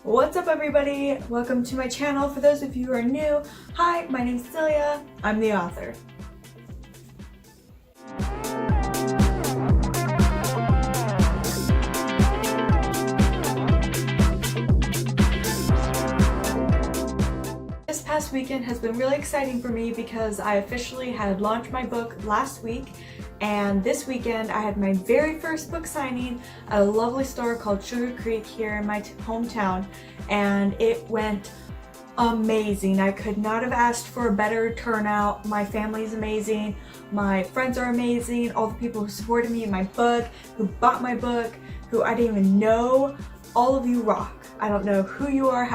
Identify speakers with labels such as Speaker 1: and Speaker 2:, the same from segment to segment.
Speaker 1: What's up everybody? Welcome to my channel. For those of you who are new, hi, my name's Cecilia. I'm the author. This past weekend has been really exciting for me because I officially had launched my book last week, and this weekend I had my very first book signing at a lovely store called Sugar Creek here in my hometown, and it went amazing. I could not have asked for a better turnout. My family's amazing, my friends are amazing, all the people who supported me in my book, who bought my book, who I didn't even know. All of you rock. I don't know who you are,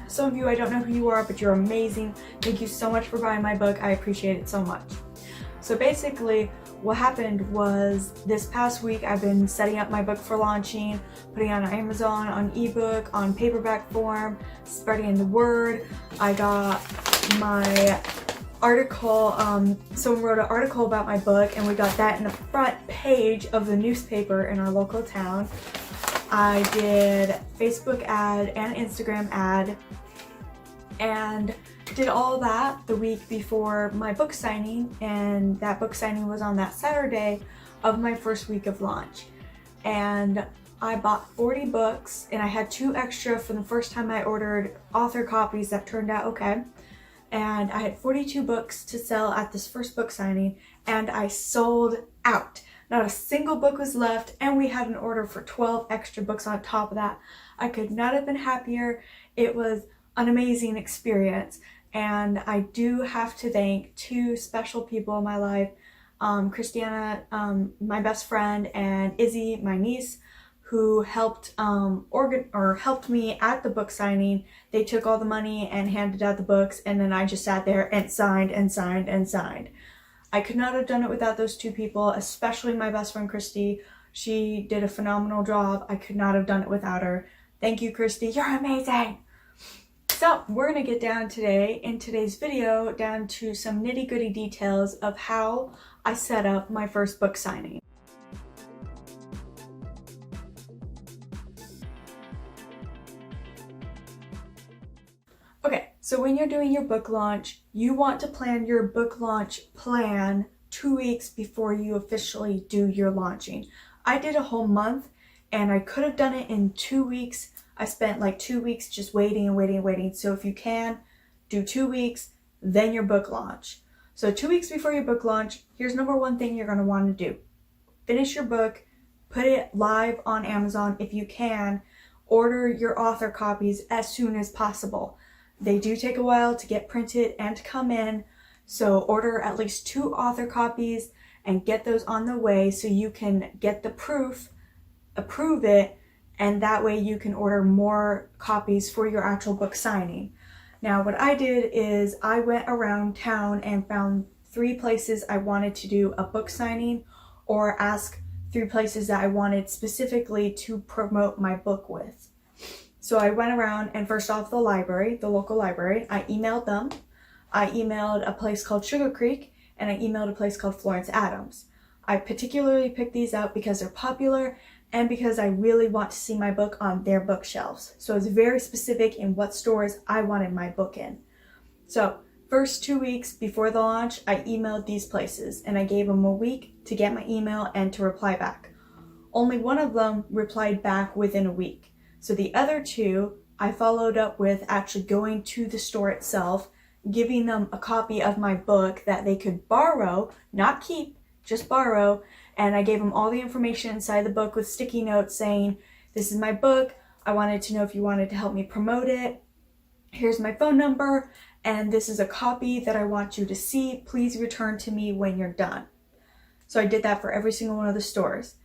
Speaker 1: some of you I don't know who you are, but you're amazing. Thank you so much for buying my book. I appreciate it so much. So basically what happened was this past week I've been setting up my book for launching, putting it on Amazon, on ebook, on paperback form, spreading the word. I got my article, someone wrote an article about my book and we got that in the front page of the newspaper in our local town. I did Facebook ad and Instagram ad and did all that the week before my book signing, and that book signing was on that Saturday of my first week of launch. And I bought 40 books and I had 2 extra from the first time I ordered author copies that turned out okay. And I had 42 books to sell at this first book signing and I sold out. Not a single book was left, and we had an order for 12 extra books on top of that. I could not have been happier. It was an amazing experience, and I do have to thank 2 special people in my life, Christiana, my best friend, and Izzy, my niece, who helped helped me at the book signing. They took all the money and handed out the books, and then I just sat there and signed and signed and signed. I could not have done it without those 2 people, especially my best friend Christy. She did a phenomenal job. I could not have done it without her. Thank you, Christy. You're amazing. So we're going to get down today in today's video down to some nitty-gritty details of how I set up my first book signing. Okay, so when you're doing your book launch, you want to plan your book launch plan 2 weeks before you officially do your launching. I did a whole month and I could have done it in 2 weeks. I spent like 2 weeks just waiting and waiting and waiting. So if you can, do 2 weeks, then your book launch. So 2 weeks before your book launch, here's number 1 thing you're going to want to do. Finish your book, put it live on Amazon if you can. Order your author copies as soon as possible. They do take a while to get printed and come in, so order at least 2 author copies and get those on the way so you can get the proof, approve it, and that way you can order more copies for your actual book signing. Now what I did is I went around town and found 3 places I wanted to do a book signing, or ask 3 places that I wanted specifically to promote my book with. So I went around and first off the library, the local library, I emailed them. I emailed a place called Sugar Creek and I emailed a place called Florence Adams. I particularly picked these out because they're popular and because I really want to see my book on their bookshelves. So it's very specific in what stores I wanted my book in. So first 2 weeks before the launch, I emailed these places and I gave them a week to get my email and to reply back. Only one of them replied back within a week. So the other 2, I followed up with actually going to the store itself, giving them a copy of my book that they could borrow, not keep, just borrow. And I gave them all the information inside the book with sticky notes saying, this is my book. I wanted to know if you wanted to help me promote it. Here's my phone number. And this is a copy that I want you to see. Please return to me when you're done. So I did that for every single one of the stores.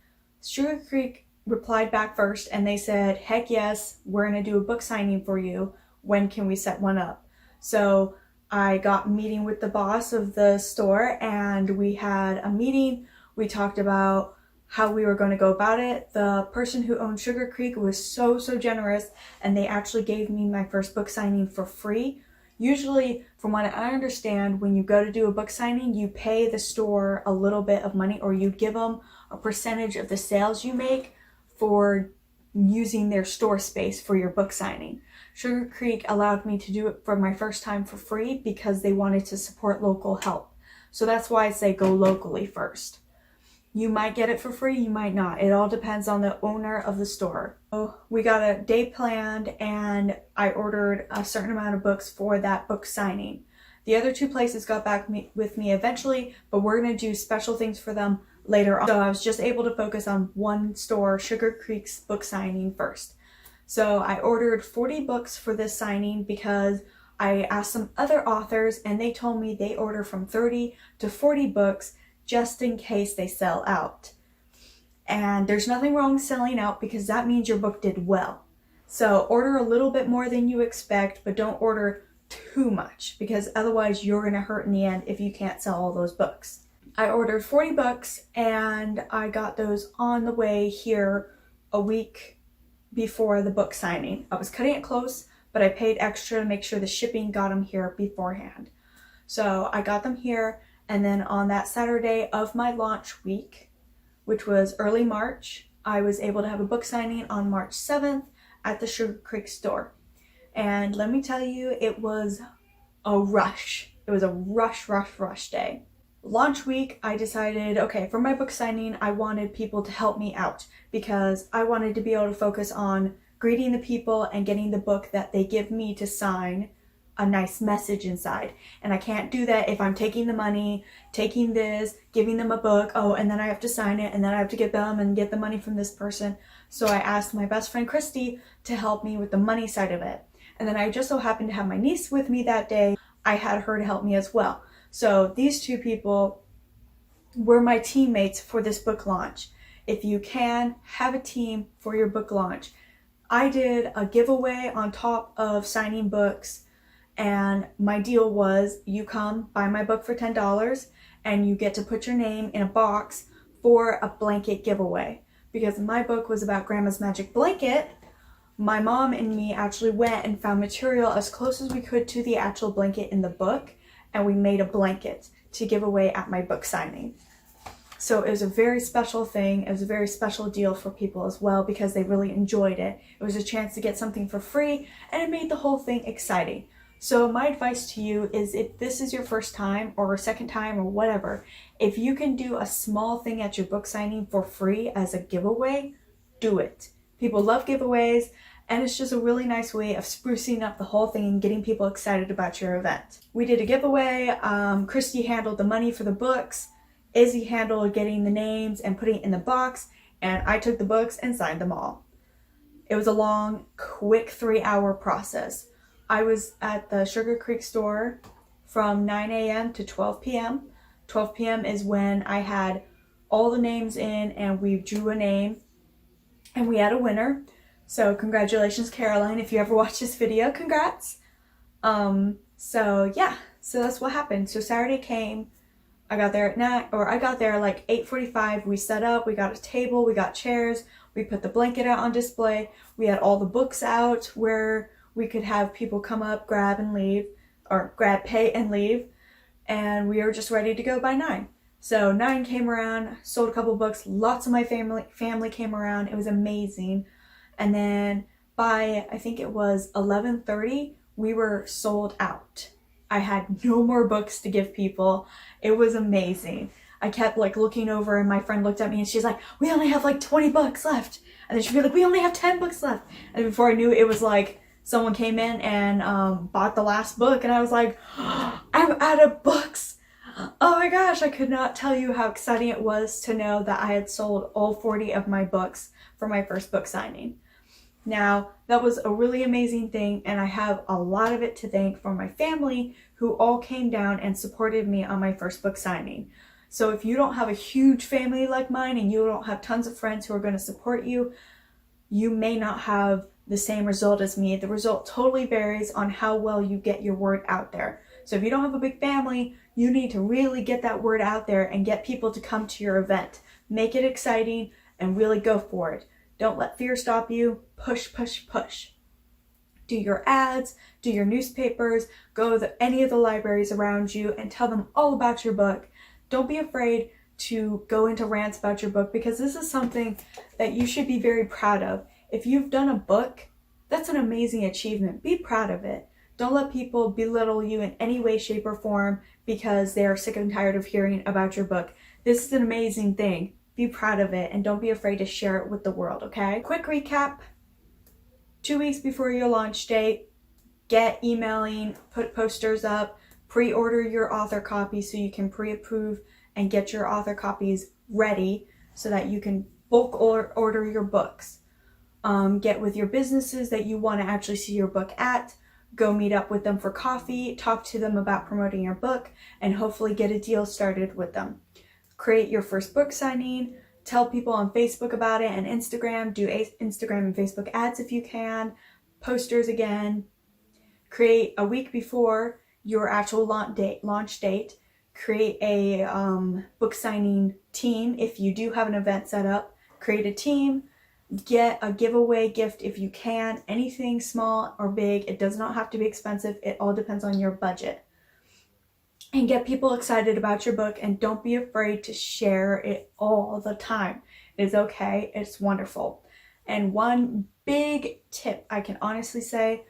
Speaker 1: Sugar Creek replied back first and they said, heck yes, we're going to do a book signing for you. When can we set one up? So I got a meeting with the boss of the store and we had a meeting. We talked about how we were going to go about it. The person who owned Sugar Creek was so generous and they actually gave me my first book signing for free. Usually, from what I understand, when you go to do a book signing, you pay the store a little bit of money, or you give them a percentage of the sales you make for using their store space for your book signing. Sugar Creek allowed me to do it for my first time for free because they wanted to support local help. So that's why I say go locally first. You might get it for free, you might not. It all depends on the owner of the store. So we got a day planned and I ordered a certain amount of books for that book signing. The other two places got back with me eventually, but we're going to do special things for them later on. So I was just able to focus on one store, Sugar Creek's book signing first. So I ordered 40 books for this signing because I asked some other authors and they told me they order from 30 to 40 books just in case they sell out. And there's nothing wrong with selling out because that means your book did well. So order a little bit more than you expect, but don't order too much because otherwise you're going to hurt in the end if you can't sell all those books. I ordered 40 books and I got those on the way here a week before the book signing. I was cutting it close, but I paid extra to make sure the shipping got them here beforehand. So I got them here, and then on that Saturday of my launch week, which was early March, I was able to have a book signing on March 7th at the Sugar Creek store. And let me tell you, it was a rush. It was a rush day. Launch week, I decided, okay, for my book signing, I wanted people to help me out because I wanted to be able to focus on greeting the people and getting the book that they give me to sign a nice message inside. And I can't do that if I'm taking the money, taking this, giving them a book, and then I have to sign it, and then I have to get them and get the money from this person. So I asked my best friend Christy to help me with the money side of it. And then I just so happened to have my niece with me that day. I had her to help me as well. So these two people were my teammates for this book launch. If you can, have a team for your book launch. I did a giveaway on top of signing books, and my deal was you come buy my book for $10 and you get to put your name in a box for a blanket giveaway. Because my book was about Grandma's Magic Blanket, my mom and me actually went and found material as close as we could to the actual blanket in the book, and we made a blanket to give away at my book signing. So it was a very special thing. It was a very special deal for people as well because they really enjoyed it. It was a chance to get something for free, and it made the whole thing exciting. So my advice to you is, if this is your first time or second time or whatever, if you can do a small thing at your book signing for free as a giveaway, do it. People love giveaways, and it's just a really nice way of sprucing up the whole thing and getting people excited about your event. We did a giveaway. Christy handled the money for the books. Izzy handled getting the names and putting it in the box, and I took the books and signed them all. It was a long, quick 3-hour process. I was at the Sugar Creek store from 9 a.m. to 12 p.m. 12 p.m. is when I had all the names in and we drew a name and we had a winner. So congratulations, Caroline. If you ever watch this video, congrats. So that's what happened. So Saturday came. I got there at like 8:45. We set up, we got a table, we got chairs, we put the blanket out on display. We had all the books out where we could have people come up, grab, pay and leave. And we were just ready to go by 9. So 9 came around, sold a couple books. Lots of my family came around. It was amazing. And then by, I think it was 11:30, we were sold out. I had no more books to give people. It was amazing. I kept looking over, and my friend looked at me and she's like, we only have 20 books left. And then she'd be like, we only have 10 books left. And before I knew it, was someone came in and bought the last book, and I was like, I'm out of books. Oh my gosh, I could not tell you how exciting it was to know that I had sold all 40 of my books for my first book signing. Now, that was a really amazing thing, and I have a lot of it to thank for my family who all came down and supported me on my first book signing. So if you don't have a huge family like mine and you don't have tons of friends who are going to support you, you may not have the same result as me. The result totally varies on how well you get your word out there. So if you don't have a big family, you need to really get that word out there and get people to come to your event. Make it exciting and really go for it. Don't let fear stop you. Push, push, push. Do your ads, do your newspapers, go to any of the libraries around you and tell them all about your book. Don't be afraid to go into rants about your book, because this is something that you should be very proud of. If you've done a book, that's an amazing achievement. Be proud of it. Don't let people belittle you in any way, shape, or form because they are sick and tired of hearing about your book. This is an amazing thing. Be proud of it and don't be afraid to share it with the world, okay? Quick recap. 2 weeks before your launch date, get emailing, put posters up, pre-order your author copy so you can pre-approve and get your author copies ready so that you can bulk order your books. Get with your businesses that you want to actually see your book at. Go meet up with them for coffee, talk to them about promoting your book, and hopefully get a deal started with them. Create your first book signing. Tell people on Facebook about it and Instagram. Do Instagram and Facebook ads if you can. Posters again. Create a week before your actual launch date. Create a book signing team if you do have an event set up. Create a team. Get a giveaway gift if you can. Anything small or big. It does not have to be expensive. It all depends on your budget. And get people excited about your book, and don't be afraid to share it all the time. It is okay. It's wonderful. And one big tip I can honestly say,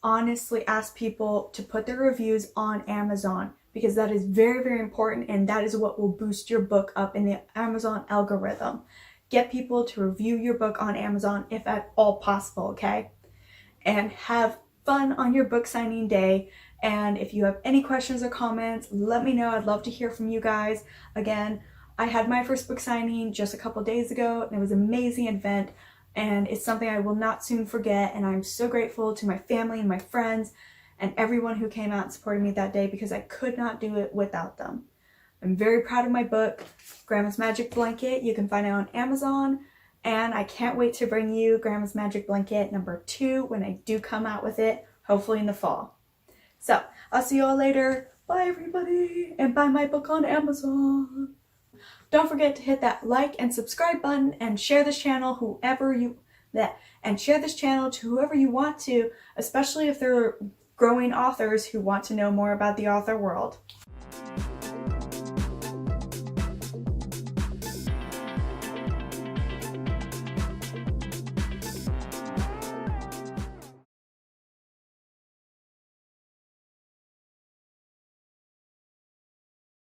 Speaker 1: ask people to put their reviews on Amazon, because that is very, very important, and that is what will boost your book up in the Amazon algorithm. Get people to review your book on Amazon if at all possible, okay? And have fun on your book signing day. And if you have any questions or comments, let me know. I'd love to hear from you guys. Again, I had my first book signing just a couple days ago, and it was an amazing event, and it's something I will not soon forget. And I'm so grateful to my family and my friends and everyone who came out and supported me that day, because I could not do it without them. I'm very proud of my book, Grandma's Magic Blanket. You can find it on Amazon, and I can't wait to bring you Grandma's Magic Blanket number 2 when I do come out with it, hopefully in the fall. So, I'll see you all later. Bye, everybody, and buy my book on Amazon. Don't forget to hit that like and subscribe button, and share this channel to whoever you want to, especially if they're growing authors who want to know more about the author world.